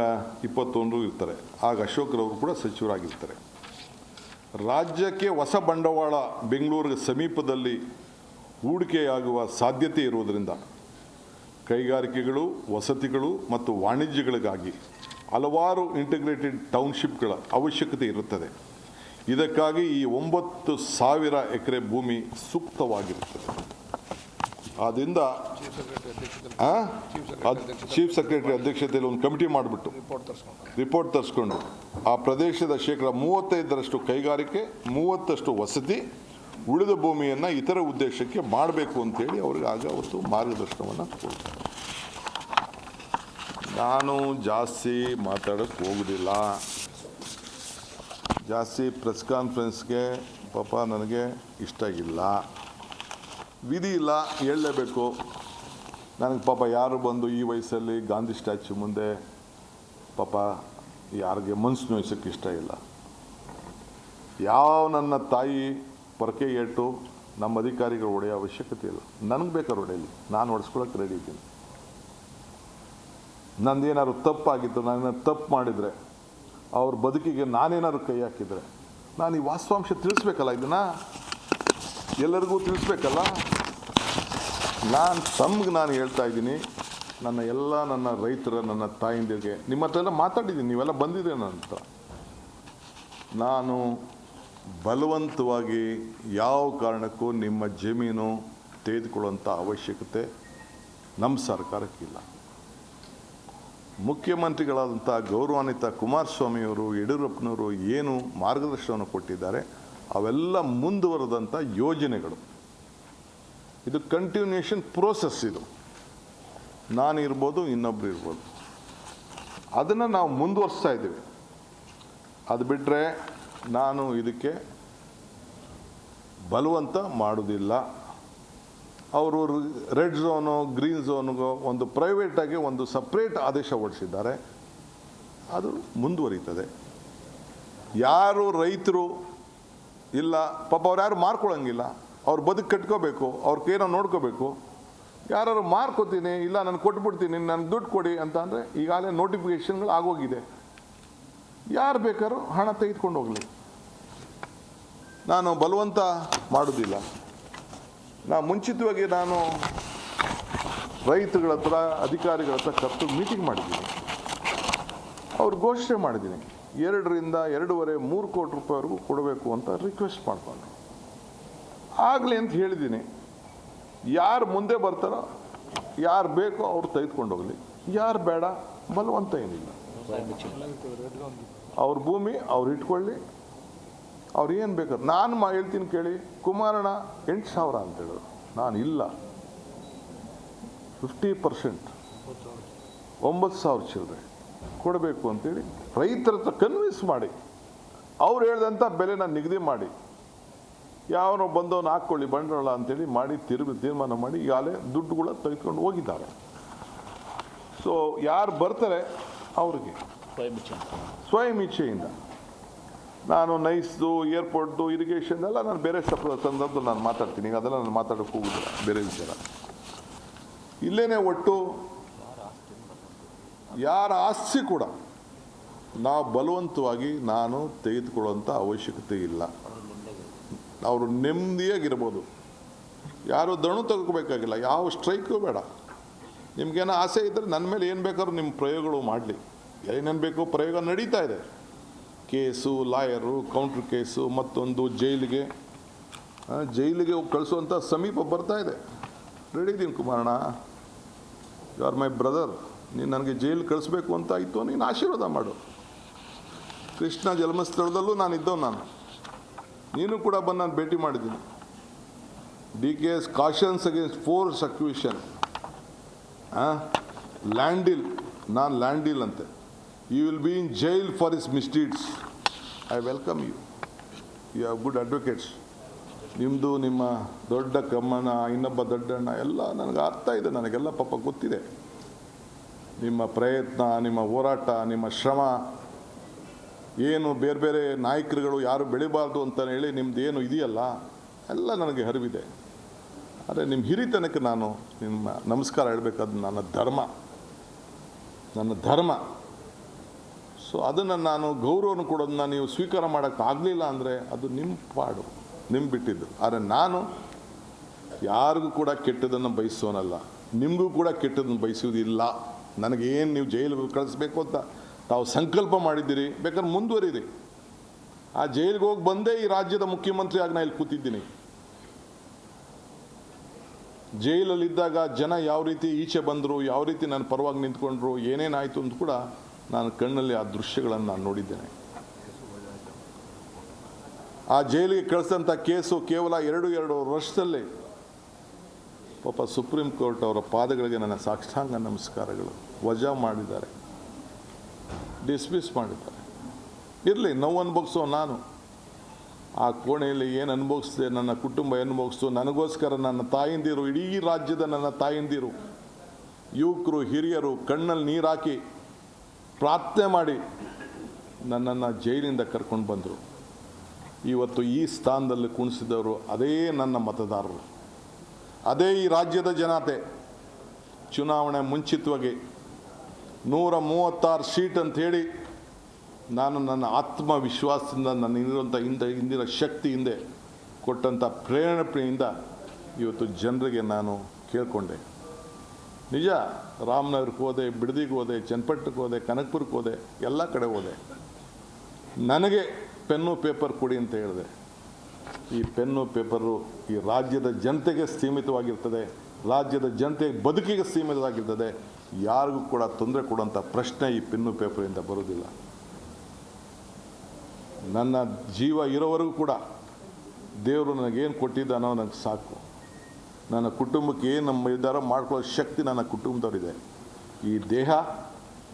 21 ಇರ್ತಾರೆ, ಆಗ ಅಶೋಕ್ರವರು ಕೂಡ ಸಚಿವರಾಗಿರ್ತಾರೆ. ರಾಜ್ಯಕ್ಕೆ ಹೊಸ ಬಂಡವಾಳ ಬೆಂಗಳೂರಿಗೆ ಸಮೀಪದಲ್ಲಿ ಹೂಡಿಕೆಯಾಗುವ ಸಾಧ್ಯತೆ ಇರುವುದರಿಂದ ಕೈಗಾರಿಕೆಗಳು, ವಸತಿಗಳು ಮತ್ತು ವಾಣಿಜ್ಯಗಳಿಗಾಗಿ ಹಲವಾರು ಇಂಟಿಗ್ರೇಟೆಡ್ ಟೌನ್ಶಿಪ್ಗಳ ಅವಶ್ಯಕತೆ ಇರುತ್ತದೆ. ಇದಕ್ಕಾಗಿ ಈ 9,000 ಎಕರೆ ಭೂಮಿ ಸೂಕ್ತವಾಗಿರುತ್ತದೆ. ಆದ್ದರಿಂದ ಚೀಫ್ ಸೆಕ್ರೆಟರಿ ಅಧ್ಯಕ್ಷತೆಯಲ್ಲಿ ಒಂದು ಕಮಿಟಿ ಮಾಡಿಬಿಟ್ಟು ರಿಪೋರ್ಟ್ ತರಿಸ್ಕೊಂಡು ಆ ಪ್ರದೇಶದ 35% ಕೈಗಾರಿಕೆ, 30% ವಸತಿ, ಉಳಿದ ಭೂಮಿಯನ್ನು ಇತರ ಉದ್ದೇಶಕ್ಕೆ ಮಾಡಬೇಕು ಅಂತೇಳಿ ಅವ್ರಿಗೆ ಆಗ ಅವತ್ತು ಮಾರ್ಗದರ್ಶನವನ್ನು ಕೊಡ್ತಾರೆ. ನಾನು ಜಾಸ್ತಿ ಮಾತಾಡೋಕ್ಕೆ ಹೋಗೋದಿಲ್ಲ. ಜಾಸ್ತಿ ಪ್ರೆಸ್ ಕಾನ್ಫರೆನ್ಸ್ಗೆ ಪಾಪ ನನಗೆ ಇಷ್ಟ ಇಲ್ಲ, ವಿಧಿ ಇಲ್ಲ, ಹೇಳಲೇಬೇಕು. ನನಗೆ ಪಾಪ ಯಾರು ಬಂದು ಈ ವಯಸ್ಸಲ್ಲಿ ಗಾಂಧಿ ಸ್ಟ್ಯಾಚ್ಯೂ ಮುಂದೆ ಪಾಪ ಯಾರಿಗೆ ಮನಸ್ಸು ನೋಯಿಸೋಕ್ಕೆ ಇಷ್ಟ ಇಲ್ಲ. ಯಾವ ನನ್ನ ತಾಯಿ ಪೊರಕೆ ಏಟು ನಮ್ಮ ಅಧಿಕಾರಿಗಳು ಹೊಡೆಯೋ ಅವಶ್ಯಕತೆ ಇಲ್ಲ. ನನಗೆ ಬೇಕಾದ್ರೆ ಹೊಡೆಯಲಿ, ನಾನು ಹೊಡೆಸ್ಕೊಳಕ್ಕೆ ರೆಡಿ ಇದ್ದೀನಿ. ನಂದೇನಾದ್ರು ತಪ್ಪಾಗಿತ್ತು, ನಾನೇನಾದ್ರು ತಪ್ಪು ಮಾಡಿದರೆ, ಅವ್ರ ಬದುಕಿಗೆ ನಾನೇನಾದ್ರು ಕೈ ಹಾಕಿದರೆ ನಾನು ಈ ವಾಸ್ತವಾಂಶ ತಿಳಿಸ್ಬೇಕಲ್ಲ, ಇದನ್ನು ಎಲ್ಲರಿಗೂ ತಿಳಿಸ್ಬೇಕಲ್ಲ. ನಾನು ಹೇಳ್ತಾ ಇದ್ದೀನಿ, ನನ್ನ ರೈತರ, ನನ್ನ ತಾಯಿಂದಿರಿಗೆ ನಿಮ್ಮ ಹತ್ರ ಎಲ್ಲ ಮಾತಾಡಿದ್ದೀನಿ, ನೀವೆಲ್ಲ ಬಂದಿದ್ದೀರಿ ನನ್ನ ಹತ್ರ. ನಾನು ಬಲವಂತವಾಗಿ ಯಾವ ಕಾರಣಕ್ಕೂ ನಿಮ್ಮ ಜಮೀನು ತೆಗೆದುಕೊಳ್ಳುವಂಥ ಅವಶ್ಯಕತೆ ನಮ್ಮ ಸರ್ಕಾರಕ್ಕಿಲ್ಲ. ಮುಖ್ಯಮಂತ್ರಿಗಳಾದಂಥ ಗೌರವಾನ್ವಿತ ಕುಮಾರಸ್ವಾಮಿಯವರು, ಯಡಿಯೂರಪ್ಪನವರು ಏನು ಮಾರ್ಗದರ್ಶನವನ್ನು ಕೊಟ್ಟಿದ್ದಾರೆ ಅವೆಲ್ಲ ಮುಂದುವರೆದಂಥ ಯೋಜನೆಗಳು. ಇದು ಕಂಟಿನ್ಯೂಷನ್ ಪ್ರೋಸೆಸ್. ಇದು ನಾನು ಇರ್ಬೋದು, ಇನ್ನೊಬ್ರು ಇರ್ಬೋದು, ಅದನ್ನು ನಾವು ಮುಂದುವರಿಸ್ತಾ ಇದ್ದೀವಿ. ಅದು ಬಿಟ್ಟರೆ ನಾನು ಇದಕ್ಕೆ ಬಲವಂತ ಮಾಡೋದಿಲ್ಲ. ಅವರು ರೆಡ್ ಝೋನು, ಗ್ರೀನ್ ಝೋನ್ಗೂ ಒಂದು ಪ್ರೈವೇಟಾಗಿ ಒಂದು ಸಪ್ರೇಟ್ ಆದೇಶ ಹೊರಡಿಸಿದ್ದಾರೆ, ಅದು ಮುಂದುವರಿತದೆ. ಯಾರು ರೈತರು ಇಲ್ಲ ಪಾಪ ಅವ್ರು ಯಾರು ಮಾರ್ಕೊಳ್ಳೋಂಗಿಲ್ಲ, ಅವ್ರು ಬದುಕು ಕಟ್ಕೋಬೇಕು, ಅವ್ರಿಗೇನೋ ನೋಡ್ಕೋಬೇಕು. ಯಾರು ಮಾರ್ಕೋತೀನಿ, ಇಲ್ಲ ನಾನು ಕೊಟ್ಬಿಡ್ತೀನಿ, ನನಗೆ ದುಡ್ಡು ಕೊಡಿ ಅಂತ ಅಂದರೆ ಈಗಾಗಲೇ ನೋಟಿಫಿಕೇಷನ್ಗಳು ಆಗೋಗಿದೆ. ಯಾರು ಬೇಕಾದ್ರೂ ಹಣ ತೆಗೆದುಕೊಂಡು ಹೋಗಲಿ, ನಾನು ಬಲವಂತ ಮಾಡೋದಿಲ್ಲ. ಮುಂಚಿತವಾಗಿ ನಾನು ರೈತಗಳ ಹತ್ರ, ಅಧಿಕಾರಿಗಳ ಹತ್ರ ಕರೆದು ಮೀಟಿಂಗ್ ಮಾಡಿದ್ದೀನಿ. ಅವ್ರು ಘೋಷಣೆ ಮಾಡಿದ್ದೀನಿ, 2 ರಿಂದ 2.5, 3 ಕೋಟಿ ರೂಪಾಯಿವರೆಗೂ ಕೊಡಬೇಕು ಅಂತ ರಿಕ್ವೆಸ್ಟ್ ಮಾಡ್ಕೊಂಡು ಆಗಲಿ ಅಂತ ಹೇಳಿದ್ದೀನಿ. ಯಾರು ಮುಂದೆ ಬರ್ತಾರೋ, ಯಾರು ಬೇಕೋ ಅವ್ರು ತೆಗೆದುಕೊಂಡು ಹೋಗಲಿ, ಯಾರು ಬೇಡ ಬಲವಂತ ಏನಿಲ್ಲ. ಅವ್ರ ಭೂಮಿ ಅವ್ರು ಇಟ್ಕೊಳ್ಳಿ, ಅವ್ರು ಏನು ಬೇಕಾದ್ರೆ. ನಾನು ಹೇಳ್ತೀನಿ ಕೇಳಿ, ಕುಮಾರಣ್ಣ 8,000 ಅಂತ ಹೇಳಿದ್ರು, ನಾನು ಇಲ್ಲ, 50% 9,000 ಚಿಲ್ಲರೆ ಕೊಡಬೇಕು ಅಂತೇಳಿ ರೈತರ ಹತ್ರ ಕನ್ವಿನ್ಸ್ ಮಾಡಿ, ಅವ್ರು ಹೇಳ್ದಂಥ ಬೆಲೆನ ನಿಗದಿ ಮಾಡಿ, ಯಾವನೋ ಬಂದವನು ಹಾಕ್ಕೊಳ್ಳಿ ಬಂಡವಾಳ ಅಂತೇಳಿ ಮಾಡಿ ತೀರ್ಮಾನ ಮಾಡಿ ಈಗಾಗಲೇ ದುಡ್ಡುಗಳ ತೆಗೆದುಕೊಂಡು ಹೋಗಿದ್ದಾರೆ. ಸೊ ಯಾರು ಬರ್ತಾರೆ ಅವ್ರಿಗೆ ಸ್ವಯಂ ಇಚ್ಛೆಯಿಂದ ನಾನು ನೈಸ್ದು, ಏರ್ಪೋರ್ಟ್ದು, ಇರಿಗೇಷನ್ ಎಲ್ಲ ನಾನು ಬೇರೆ ಸಂದರ್ಭದಲ್ಲಿ ನಾನು ಮಾತಾಡ್ತೀನಿ. ಈಗ ಅದೆಲ್ಲ ನಾನು ಮಾತಾಡೋಕ್ಕೆ ಹೋಗುದಿಲ್ಲ, ಬೇರೆ ವಿಚಾರ. ಇಲ್ಲೇನೆ ಒಟ್ಟು ಯಾರ ಆಸ್ತಿ ಕೂಡ ನಾವು ಬಲವಂತವಾಗಿ ನಾನು ತೆಗೆದುಕೊಳ್ಳುವಂಥ ಅವಶ್ಯಕತೆ ಇಲ್ಲ. ಅವರು ನೆಮ್ಮದಿಯಾಗಿರ್ಬೋದು, ಯಾರು ದಣು ತೆಗೆದುಕೋಬೇಕಾಗಿಲ್ಲ, ಯಾವ ಸ್ಟ್ರೈಕು ಬೇಡ. ನಿಮ್ಗೇನೋ ಆಸೆ ಇದ್ದರೆ ನನ್ನ ಮೇಲೆ ಏನು ಬೇಕಾದ್ರೂ ನಿಮ್ಮ ಪ್ರಯೋಗಗಳು ಮಾಡಲಿ, ಏನೇನು ಬೇಕೋ ಪ್ರಯೋಗ ನಡೀತಾ ಇದೆ. ಕೇಸು, ಲಾಯರು, ಕೌಂಟ್ರ್ ಕೇಸು, ಮತ್ತೊಂದು ಜೈಲಿಗೆ ಕಳಿಸುವಂಥ ಸಮೀಪ ಬರ್ತಾ ಇದೆ. ರೆಡಿ ಇದ್ದೀನಿ ಕುಮಾರಣ್ಣ, ಯು ಆರ್ ಮೈ ಬ್ರದರ್. ನೀನು ನನಗೆ ಜೈಲಿಗೆ ಕಳಿಸ್ಬೇಕು ಅಂತ ಆಯಿತು, ನೀನು ಆಶೀರ್ವಾದ ಮಾಡು. ಕೃಷ್ಣ ಜನ್ಮಸ್ಥಳದಲ್ಲೂ ನಾನು ಇದ್ದವು, ನೀನು ಕೂಡ ಬಂದು ನಾನು ಭೇಟಿ ಮಾಡಿದ್ದೀನಿ. DK's cautions against force acquisition, land deal, ನಾನು ಲ್ಯಾಂಡಿಲ್ ಅಂತೆ. You will be in jail for his misdeeds. I welcome you, you have good advocates. ನಿಮ್ಮದು, ನಿಮ್ಮ ದೊಡ್ಡ ಕಮ್ಮನ, ಇನ್ನೊಬ್ಬ ದೊಡ್ಡಣ್ಣ ಎಲ್ಲ ನನಗೆ ಅರ್ಥ ಇದೆ, ನನಗೆಲ್ಲ ಪಾಪ ಗೊತ್ತಿದೆ. ನಿಮ್ಮ ಪ್ರಯತ್ನ, ನಿಮ್ಮ ಹೋರಾಟ, ನಿಮ್ಮ ಶ್ರಮ ಏನು, ಬೇರೆ ಬೇರೆ ನಾಯಕರುಗಳು ಯಾರು ಬೆಳಿಬಾರ್ದು ಅಂತ ಹೇಳಿ ನಿಮ್ದು ಏನು ಇದೆಯಲ್ಲ ಎಲ್ಲ ನನಗೆ ಅರಿವಿದೆ. ಆದರೆ ನಿಮ್ಮ ಹಿರಿತನಕ್ಕೆ ನಾನು ನಿಮ್ಮ ನಮಸ್ಕಾರ ಹೇಳಬೇಕಾದ ನನ್ನ ಧರ್ಮ. ಸೊ ಅದನ್ನು ನಾನು ಗೌರವವನ್ನು ಕೊಡೋದನ್ನ ನೀವು ಸ್ವೀಕಾರ ಮಾಡೋಕ್ಕಾಗಲಿಲ್ಲ ಅಂದರೆ ಅದು ನಿಮ್ಮ ಪಾಡು, ನಿಮ್ಮ ಬಿಟ್ಟಿದ್ದು. ಆದರೆ ನಾನು ಯಾರಿಗೂ ಕೂಡ ಕೆಟ್ಟದನ್ನು ಬಯಸೋನಲ್ಲ, ನಿಮಗೂ ಕೂಡ ಕೆಟ್ಟದನ್ನು ಬಯಸುವುದಿಲ್ಲ. ನನಗೇನು ನೀವು ಜೈಲಿಗೆ ಕಳಿಸ್ಬೇಕು ಅಂತ ತಾವು ಸಂಕಲ್ಪ ಮಾಡಿದ್ದೀರಿ, ಬೇಕಾದ್ರೆ ಮುಂದುವರಿರಿ. ಆ ಜೈಲಿಗೆ ಹೋಗಿ ಬಂದೇ ಈ ರಾಜ್ಯದ ಮುಖ್ಯಮಂತ್ರಿ ಆಗಿ ನಾನು ಇಲ್ಲಿ ಕೂತಿದ್ದೀನಿ. ಜೈಲಲ್ಲಿದ್ದಾಗ ಜನ ಯಾವ ರೀತಿ ಈಚೆ ಬಂದರು, ಯಾವ ರೀತಿ ನನ್ನ ಪರವಾಗಿ ನಿಂತ್ಕೊಂಡ್ರು, ಏನೇನಾಯಿತು ಅಂತ ಕೂಡ ನಾನು ಕಣ್ಣಲ್ಲಿ ಆ ದೃಶ್ಯಗಳನ್ನು ನಾನು ನೋಡಿದ್ದೇನೆ. ಆ ಜೈಲಿಗೆ ಕಳಿಸಿದಂಥ ಕೇಸು ಕೇವಲ 2 ವರ್ಷದಲ್ಲಿ ಪಾಪ ಸುಪ್ರೀಂ ಕೋರ್ಟ್ ಅವರ ಪಾದಗಳಿಗೆ ನನ್ನ ಸಾಷ್ಟಾಂಗ ನಮಸ್ಕಾರಗಳು. ವಜಾ ಮಾಡಿದ್ದಾರೆ, ಡಿಸ್ಮಿಸ್ ಮಾಡಿದ್ದಾರೆ. ಇರಲಿ, ನೋವು ಅನುಭವಿಸೋ ನಾನು ಆ ಕೋಣೆಯಲ್ಲಿ ಏನು ಅನುಭವಿಸಿದೆ, ನನ್ನ ಕುಟುಂಬ ಅನುಭವಿಸ್ತು. ನನಗೋಸ್ಕರ ನನ್ನ ತಾಯಂದಿರು, ಇಡೀ ರಾಜ್ಯದ ನನ್ನ ತಾಯಂದಿರು, ಯುವಕರು, ಹಿರಿಯರು ಕಣ್ಣಲ್ಲಿ ನೀರು ಹಾಕಿ ಪ್ರಾರ್ಥನೆ ಮಾಡಿ ನನ್ನನ್ನು ಜೈಲಿಂದ ಕರ್ಕೊಂಡು ಬಂದರು. ಇವತ್ತು ಈ ಸ್ಥಾನದಲ್ಲಿ ಕುಣಿಸಿದವರು ಅದೇ ನನ್ನ ಮತದಾರರು, ಅದೇ ಈ ರಾಜ್ಯದ ಜನತೆ. ಚುನಾವಣೆ ಮುಂಚಿತವಾಗಿ 136 ಸೀಟ್ ಅಂತ ಹೇಳಿ ನಾನು ನನ್ನ ಆತ್ಮವಿಶ್ವಾಸದಿಂದ ನನ್ನ ಇಂದಿನ ಶಕ್ತಿ ಹಿಂದೆ ಕೊಟ್ಟಂಥ ಪ್ರೇರಣೆಯಿಂದ ಇವತ್ತು ಜನರಿಗೆ ನಾನು ಕೇಳಿಕೊಂಡೆ. ನಿಜ, ರಾಮನಗರಕ್ಕೆ ಹೋದೆ, ಬಿಡದಿಗೆ ಹೋದೆ, ಚನ್ನಪಟ್ಟಣಕ್ಕೆ ಹೋದೆ, ಕನಕಪುರಕ್ಕೆ ಹೋದೆ, ಎಲ್ಲ ಕಡೆ ಹೋದೆ. ನನಗೆ ಪೆನ್ನು ಪೇಪರ್ ಕೊಡಿ ಅಂತ ಹೇಳಿದೆ. ಈ ಪೆನ್ನು ಪೇಪರು ಈ ರಾಜ್ಯದ ಜನತೆಗೆ ಸೀಮಿತವಾಗಿರ್ತದೆ, ರಾಜ್ಯದ ಜನತೆ ಬದುಕಿಗೆ ಸೀಮಿತವಾಗಿರ್ತದೆ. ಯಾರಿಗೂ ಕೂಡ ತೊಂದರೆ ಕೊಡುವಂಥ ಪ್ರಶ್ನೆ ಈ ಪೆನ್ನು ಪೇಪರಿಂದ ಬರೋದಿಲ್ಲ. ನನ್ನ ಜೀವ ಇರೋವರೆಗೂ ಕೂಡ ದೇವರು ನನಗೇನು ಕೊಟ್ಟಿದ್ದಾನೋ ನನಗೆ ಸಾಕು. ನನ್ನ ಕುಟುಂಬಕ್ಕೆ ಏನು ನಮ್ಮ ನಿರ್ಧಾರ ಮಾಡ್ಕೊಳ್ಳೋ ಶಕ್ತಿ ನನ್ನ ಕುಟುಂಬದವರಿದೆ. ಈ ದೇಹ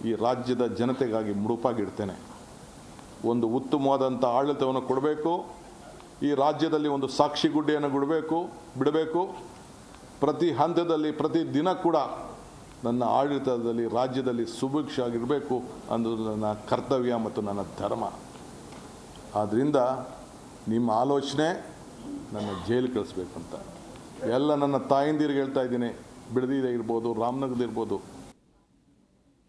ಈ ರಾಜ್ಯದ ಜನತೆಗಾಗಿ ಮುಡುಪಾಗಿಡ್ತೇನೆ. ಒಂದು ಉತ್ತಮವಾದಂಥ ಆಡಳಿತವನ್ನು ಕೊಡಬೇಕು. ಈ ರಾಜ್ಯದಲ್ಲಿ ಒಂದು ಸಾಕ್ಷಿಗುಡ್ಡೆಯನ್ನು ಬಿಡಬೇಕು. ಪ್ರತಿ ಹಂತದಲ್ಲಿ ಪ್ರತಿ ದಿನ ಕೂಡ ನನ್ನ ಆಡಳಿತದಲ್ಲಿ ರಾಜ್ಯದಲ್ಲಿ ಸುಭಿಕ್ಷ ಆಗಿರಬೇಕು ಅನ್ನೋದು ನನ್ನ ಕರ್ತವ್ಯ ಮತ್ತು ನನ್ನ ಧರ್ಮ. ಆದ್ದರಿಂದ ನಿಮ್ಮ ಆಲೋಚನೆ ನನ್ನ ಜೈಲು ಕಳಿಸ್ಬೇಕಂತ ಎಲ್ಲ ನನ್ನ ತಾಯಂದಿರಿಗೆ ಹೇಳ್ತಾ ಇದ್ದೀನಿ. ಬಿಡದಿದೆ ಇರ್ಬೋದು, ರಾಮನಗರದಿರ್ಬೋದು,